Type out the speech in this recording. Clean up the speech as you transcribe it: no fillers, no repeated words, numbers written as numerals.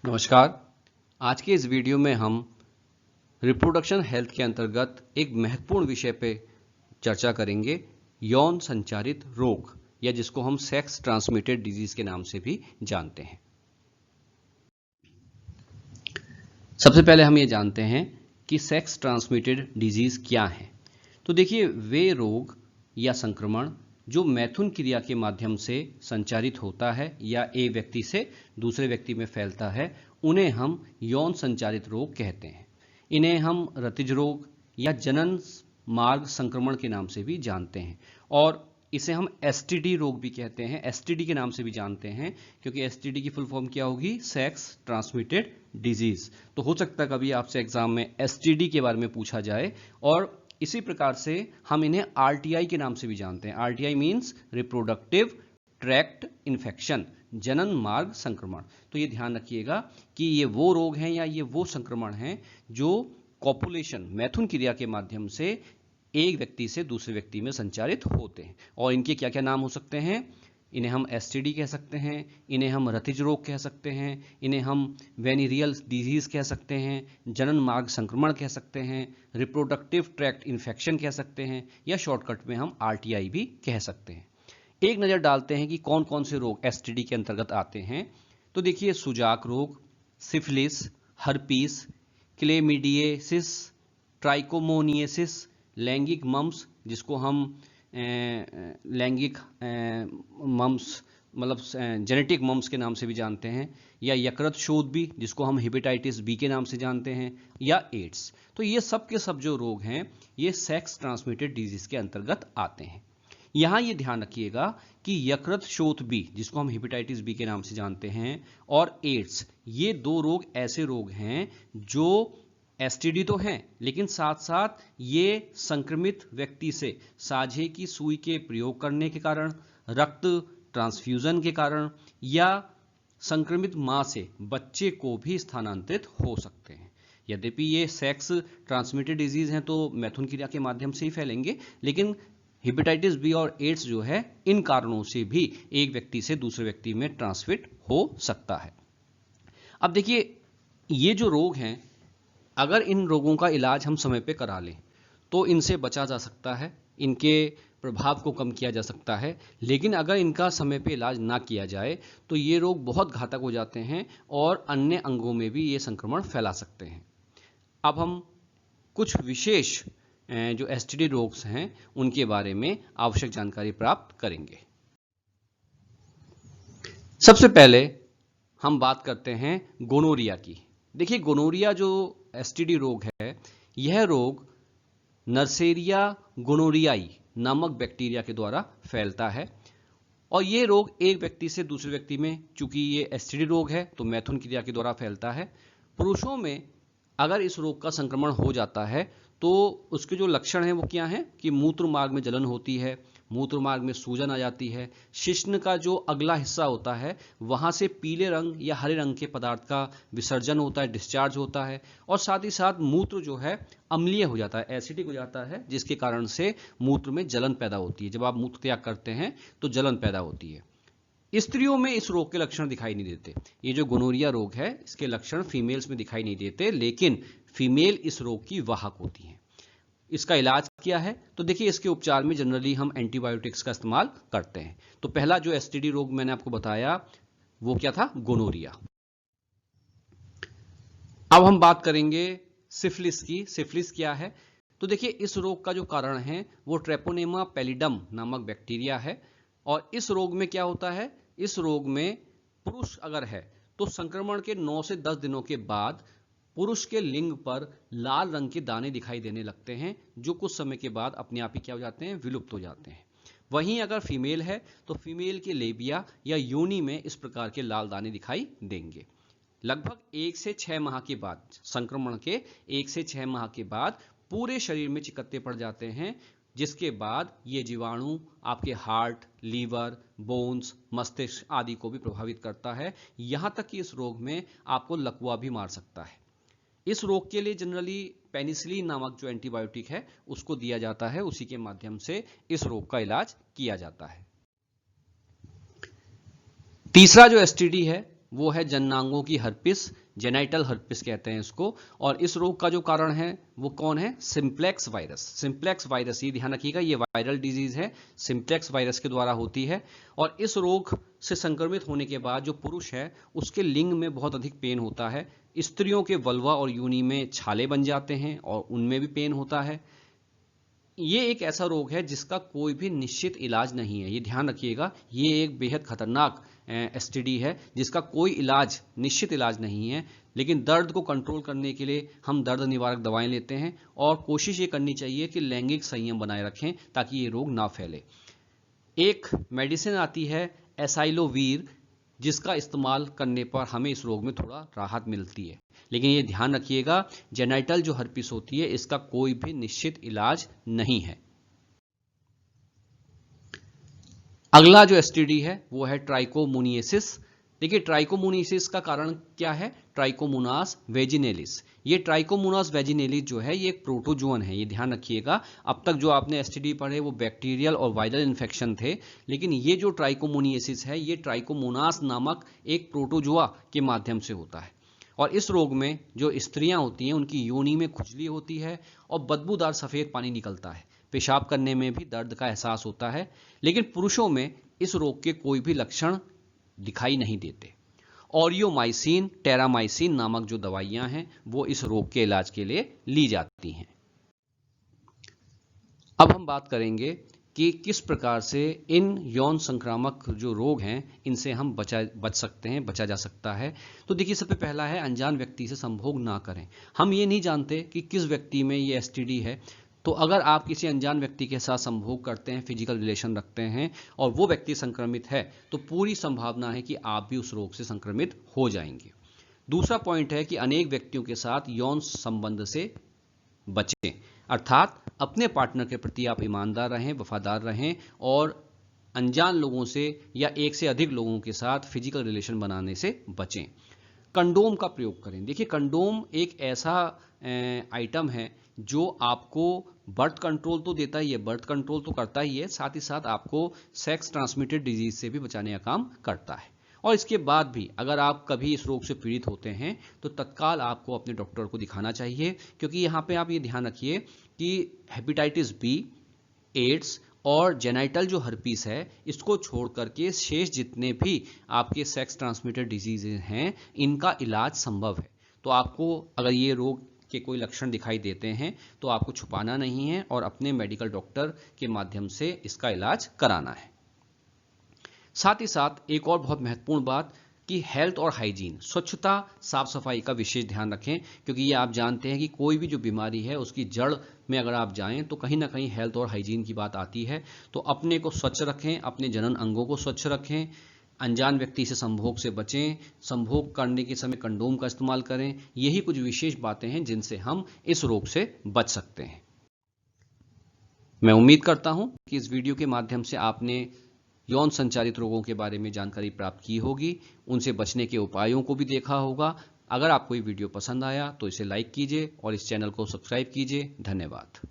नमस्कार। आज के इस वीडियो में हम रिप्रोडक्शन हेल्थ के अंतर्गत एक महत्वपूर्ण विषय पे चर्चा करेंगे, यौन संचारित रोग या जिसको हम सेक्स ट्रांसमिटेड डिजीज के नाम से भी जानते हैं। सबसे पहले हम ये जानते हैं कि सेक्स ट्रांसमिटेड डिजीज क्या है। तो देखिए, वे रोग या संक्रमण जो मैथुन क्रिया के माध्यम से संचारित होता है या एक व्यक्ति से दूसरे व्यक्ति में फैलता है, उन्हें हम यौन संचारित रोग कहते हैं। इन्हें हम रतिज रोग या जनन मार्ग संक्रमण के नाम से भी जानते हैं और इसे हम एसटीडी रोग भी कहते हैं, एसटीडी के नाम से भी जानते हैं, क्योंकि एसटीडी की फुल फॉर्म क्या होगी? Sex transmitted disease. तो हो सकता है कभी आपसे एग्जाम में एसटीडी के बारे में पूछा जाए। और इसी प्रकार से हम इन्हें आरटीआई के नाम से भी जानते हैं। RTI means reproductive tract infection, जनन मार्ग संक्रमण। तो ये ध्यान रखिएगा कि ये वो रोग हैं या ये वो संक्रमण हैं जो कॉपुलेशन, मैथुन क्रिया के माध्यम से एक व्यक्ति से दूसरे व्यक्ति में संचारित होते हैं। और इनके क्या क्या नाम हो सकते हैं? इन्हें हम एसटीडी कह सकते हैं, इन्हें हम रतिज रोग कह सकते हैं, इन्हें हम वेनिरियल डिजीज कह सकते हैं, जनन मार्ग संक्रमण कह सकते हैं, रिप्रोडक्टिव ट्रैक्ट इन्फेक्शन कह सकते हैं, या शॉर्टकट में हम आरटीआई भी कह सकते हैं। एक नज़र डालते हैं कि कौन कौन से रोग एसटीडी के अंतर्गत आते हैं। तो देखिए, सुजाक रोग, सिफिलिस, हर्पीस, क्लेमिडिएसिस, ट्राइकोमोनियसिस, लैंगिक मम्स जिसको हम लैंगिक मम्स मतलब जेनेटिक मम्स के नाम से भी जानते हैं, या यकृत शोथ भी जिसको हम हेपेटाइटिस बी के नाम से जानते हैं, या एड्स। तो ये सब के सब जो रोग हैं ये सेक्स ट्रांसमिटेड डिजीज के अंतर्गत आते हैं। यहाँ ये ध्यान रखिएगा कि यकृत शोथ बी जिसको हम हेपेटाइटिस बी के नाम से जानते हैं और एड्स, ये दो रोग ऐसे रोग हैं जो एसटीडी तो हैं, लेकिन साथ साथ ये संक्रमित व्यक्ति से साझे की सुई के प्रयोग करने के कारण, रक्त ट्रांसफ्यूजन के कारण, या संक्रमित मां से बच्चे को भी स्थानांतरित हो सकते हैं। यद्यपि ये सेक्स ट्रांसमिटेड डिजीज हैं तो मैथुन क्रिया के माध्यम से ही फैलेंगे, लेकिन हेपेटाइटिस बी और एड्स जो है इन कारणों से भी एक व्यक्ति से दूसरे व्यक्ति में ट्रांसमिट हो सकता है। अब देखिए, ये जो रोग हैं, अगर इन रोगों का इलाज हम समय पे करा लें तो इनसे बचा जा सकता है, इनके प्रभाव को कम किया जा सकता है। लेकिन अगर इनका समय पे इलाज ना किया जाए तो ये रोग बहुत घातक हो जाते हैं और अन्य अंगों में भी ये संक्रमण फैला सकते हैं। अब हम कुछ विशेष जो एसटीडी रोग्स हैं उनके बारे में आवश्यक जानकारी प्राप्त करेंगे। सबसे पहले हम बात करते हैं गोनोरिया की। देखिए, गोनोरिया जो एसटीडी रोग है, यह रोग नर्सेरिया गोनोरियाई नामक बैक्टीरिया के द्वारा फैलता है और यह रोग एक व्यक्ति से दूसरे व्यक्ति में, चूंकि ये एसटीडी रोग है तो मैथुन क्रिया के द्वारा फैलता है। पुरुषों में अगर इस रोग का संक्रमण हो जाता है तो उसके जो लक्षण हैं वो क्या हैं कि मूत्र मार्ग में जलन होती है, मूत्र मार्ग में सूजन आ जाती है, शिश्न का जो अगला हिस्सा होता है वहां से पीले रंग या हरे रंग के पदार्थ का विसर्जन होता है, डिस्चार्ज होता है, और साथ ही साथ मूत्र जो है अम्लीय हो जाता है, एसिडिक हो जाता है, जिसके कारण से मूत्र में जलन पैदा होती है। जब आप मूत्र त्याग करते हैं तो जलन पैदा होती है। स्त्रियों में इस रोग के लक्षण दिखाई नहीं देते। ये जो गोनोरिया रोग है इसके लक्षण फीमेल्स में दिखाई नहीं देते, लेकिन फीमेल इस रोग की वाहक होती हैं। इसका इलाज क्या है? तो देखिए, इसके उपचार में जनरली हम एंटीबायोटिक्स का इस्तेमाल करते हैं। तो पहला जो एसटीडी रोग मैंने आपको बताया वो क्या था? गोनोरिया। अब हम बात करेंगे सिफिलिस की। सिफिलिस क्या है? तो देखिए, इस रोग का जो कारण है वो ट्रेपोनेमा पैलिडम नामक बैक्टीरिया है। और इस रोग में क्या होता है? इस रोग में पुरुष अगर है तो संक्रमण के 9 से 10 दिनों के बाद पुरुष के लिंग पर लाल रंग के दाने दिखाई देने लगते हैं, जो कुछ समय के बाद अपने आप ही क्या हो जाते हैं? विलुप्त हो जाते हैं। वहीं अगर फीमेल है तो फीमेल के लेबिया या योनि में इस प्रकार के लाल दाने दिखाई देंगे। लगभग 1 से 6 माह के बाद, संक्रमण के 1 से 6 माह के बाद पूरे शरीर में चिकत्ते पड़ जाते हैं, जिसके बाद ये जीवाणु आपके हार्ट, लीवर, बोन्स, मस्तिष्क आदि को भी प्रभावित करता है। यहां तक कि इस रोग में आपको लकवा भी मार सकता है। इस रोग के लिए जनरली पेनिसिलिन नामक जो एंटीबायोटिक है उसको दिया जाता है, उसी के माध्यम से इस रोग का इलाज किया जाता है। तीसरा जो एसटीडी है वो है जननांगों की हर्पिस, जेनाइटल हर्पिस कहते हैं इसको। और इस रोग का जो कारण है वो कौन है? Simplex virus. सिंप्लेक्स वायरस, ये ध्यान रखिएगा, ये वायरल डिजीज है, सिंप्लेक्स वायरस के द्वारा होती है। और इस रोग से संक्रमित होने के बाद जो पुरुष है उसके लिंग में बहुत अधिक पेन होता है। स्त्रियों के वल्वा और योनि में छाले बन जाते हैं और उनमें भी पेन होता है। ये एक ऐसा रोग है जिसका कोई भी निश्चित इलाज नहीं है, ये ध्यान रखिएगा। ये एक बेहद खतरनाक एसटीडी है जिसका कोई इलाज, निश्चित इलाज नहीं है। लेकिन दर्द को कंट्रोल करने के लिए हम दर्द निवारक दवाएं लेते हैं और कोशिश ये करनी चाहिए कि लैंगिक संयम बनाए रखें ताकि ये रोग ना फैले। एक मेडिसिन आती है एसाइलोवीर, जिसका इस्तेमाल करने पर हमें इस रोग में थोड़ा राहत मिलती है। लेकिन ये ध्यान रखिएगा, जेनाइटल जो हर्पिस होती है इसका कोई भी निश्चित इलाज नहीं है। अगला जो एसटीडी है वो है ट्राइकोमोनियासिस। देखिए, ट्राइकोमोनियासिस का कारण क्या है? Trichomonas vaginalis. ये ट्राइकोमोनास वेजिनेलिस जो है ये एक प्रोटोजोअन है, ये ध्यान रखिएगा। अब तक जो आपने एसटीडी पढ़े वो बैक्टीरियल और वायरल इन्फेक्शन थे, लेकिन ये जो ट्राइकोमोनियासिस है ये ट्राइकोमोनास नामक एक प्रोटोजोआ के माध्यम से होता है। और इस रोग में जो स्त्रियां होती हैं उनकी योनि में खुजली होती है और बदबूदार सफेद पानी निकलता है। पेशाब करने में भी दर्द का एहसास होता है। लेकिन पुरुषों में इस रोग के कोई भी लक्षण दिखाई नहीं देते। ऑरियोमाइसिन, टेरामाइसिन नामक जो दवाइयां हैं वो इस रोग के इलाज के लिए ली जाती हैं। अब हम बात करेंगे कि किस प्रकार से इन यौन संक्रामक जो रोग हैं इनसे हम बच सकते हैं, बचा जा सकता है। तो देखिए, सबसे पहला है अनजान व्यक्ति से संभोग ना करें। हम ये नहीं जानते कि किस व्यक्ति में ये एसटीडी है, तो अगर आप किसी अनजान व्यक्ति के साथ संभोग करते हैं, फिजिकल रिलेशन रखते हैं और वो व्यक्ति संक्रमित है, तो पूरी संभावना है कि आप भी उस रोग से संक्रमित हो जाएंगे। दूसरा पॉइंट है कि अनेक व्यक्तियों के साथ यौन संबंध से बचें, अर्थात अपने पार्टनर के प्रति आप ईमानदार रहें, वफादार रहें और अनजान लोगों से या एक से अधिक लोगों के साथ फिजिकल रिलेशन बनाने से बचें। कंडोम का प्रयोग करें। देखिए, कंडोम एक ऐसा आइटम है जो आपको बर्थ कंट्रोल तो देता ही है, बर्थ कंट्रोल तो करता ही है, साथ ही साथ आपको सेक्स ट्रांसमिटेड डिजीज से भी बचाने का काम करता है। और इसके बाद भी अगर आप कभी इस रोग से पीड़ित होते हैं तो तत्काल आपको अपने डॉक्टर को दिखाना चाहिए, क्योंकि यहाँ पे आप ये ध्यान रखिए कि हेपेटाइटिस बी, एड्स और जेनाइटल जो हर्पीस है इसको छोड़ करके शेष जितने भी आपके सेक्स ट्रांसमिटेड डिजीज हैं इनका इलाज संभव है। तो आपको अगर ये रोग के कोई लक्षण दिखाई देते हैं तो आपको छुपाना नहीं है और अपने मेडिकल डॉक्टर के माध्यम से इसका इलाज कराना है। साथ ही साथ एक और बहुत महत्वपूर्ण बात कि हेल्थ और हाइजीन, स्वच्छता, साफ सफाई का विशेष ध्यान रखें, क्योंकि ये आप जानते हैं कि कोई भी जो बीमारी है उसकी जड़ में अगर आप जाएं तो कहीं ना कहीं हेल्थ और हाइजीन की बात आती है। तो अपने को स्वच्छ रखें, अपने जनन अंगों को स्वच्छ रखें, अनजान व्यक्ति से संभोग से बचें, संभोग करने के समय कंडोम का इस्तेमाल करें। यही कुछ विशेष बातें हैं जिनसे हम इस रोग से बच सकते हैं। मैं उम्मीद करता हूं कि इस वीडियो के माध्यम से आपने यौन संचारित रोगों के बारे में जानकारी प्राप्त की होगी, उनसे बचने के उपायों को भी देखा होगा। अगर आपको ये वीडियो पसंद आया तो इसे लाइक कीजिए और इस चैनल को सब्सक्राइब कीजिए। धन्यवाद।